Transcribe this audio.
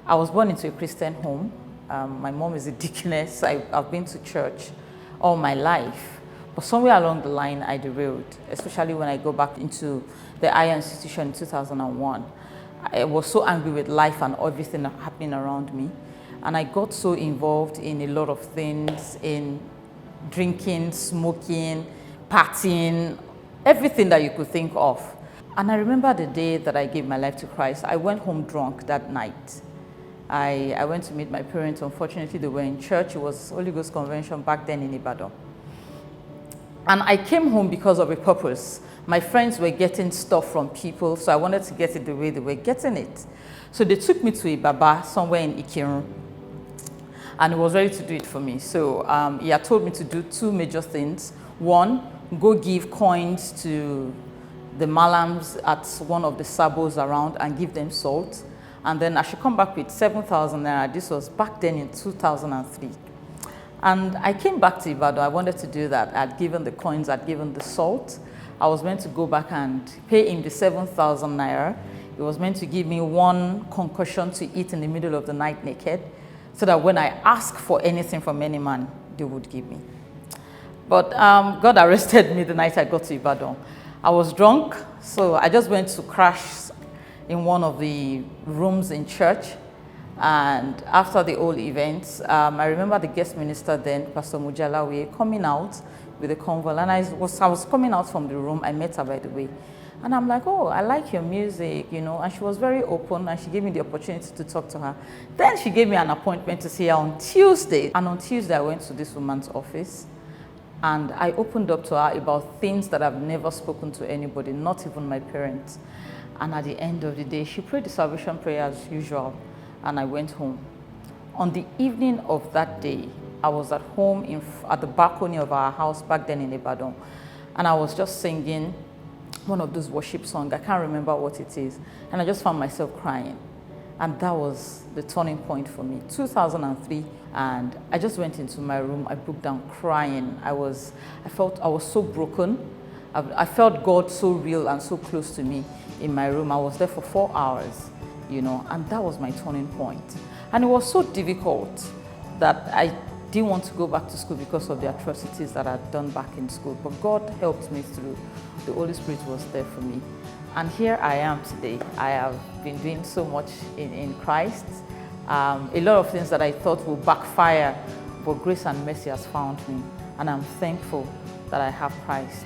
I was born into a Christian home. My mom is a deaconess. I've been to church all my life. But somewhere along the line, I derailed, especially when I go back into the higher institution in 2001. I was so angry with life and everything happening around me. And I got so involved in a lot of things, in drinking, smoking, partying, everything that you could think of. And I remember the day that I gave my life to Christ. I went home drunk that night. I went to meet my parents. Unfortunately, they were in church. It was Holy Ghost Convention back then in Ibadan. And I came home because of a purpose. My friends were getting stuff from people, so I wanted to get it the way they were getting it. So they took me to a Baba somewhere in Ikirun, and he was ready to do it for me. So he had told me to do two major things. One, go give coins to the malams at one of the sabos around and give them salt. And then I should come back with 7,000 naira. This was back then in 2003. And I came back to Ibadan. I wanted to do that. I'd given the coins, I'd given the salt. I was meant to go back and pay him the 7,000 naira. He was meant to give me one concussion to eat in the middle of the night naked, so that when I ask for anything from any man, they would give me. But God arrested me the night I got to Ibadan. I was drunk, so I just went to crash in one of the rooms in church. And after the whole event, I remember the guest minister then, Pastor Ojuolape, coming out with a convoy. And I was coming out from the room. I met her, by the way. And I'm like, oh, I like your music, you know. And she was very open, and she gave me the opportunity to talk to her. Then she gave me an appointment to see her on Tuesday. And on Tuesday, I went to this woman's office. And I opened up to her about things that I've never spoken to anybody, not even my parents. And at the end of the day, she prayed the salvation prayer as usual. And I went home. On the evening of that day, I was at home at the balcony of our house back then in Ibadan. And I was just singing one of those worship songs. I can't remember what it is. And I just found myself crying. And that was the turning point for me, 2003. And I just went into my room. I broke down crying. I felt I was so broken. I felt God so real and so close to me in my room. I was there for 4 hours, you know, and that was my turning point. And it was so difficult that I didn't want to go back to school because of the atrocities that I'd done back in school. But God helped me through. The Holy Spirit was there for me. And here I am today. I have been doing so much in Christ. A lot of things that I thought would backfire, but grace and mercy has found me. And I'm thankful that I have Christ.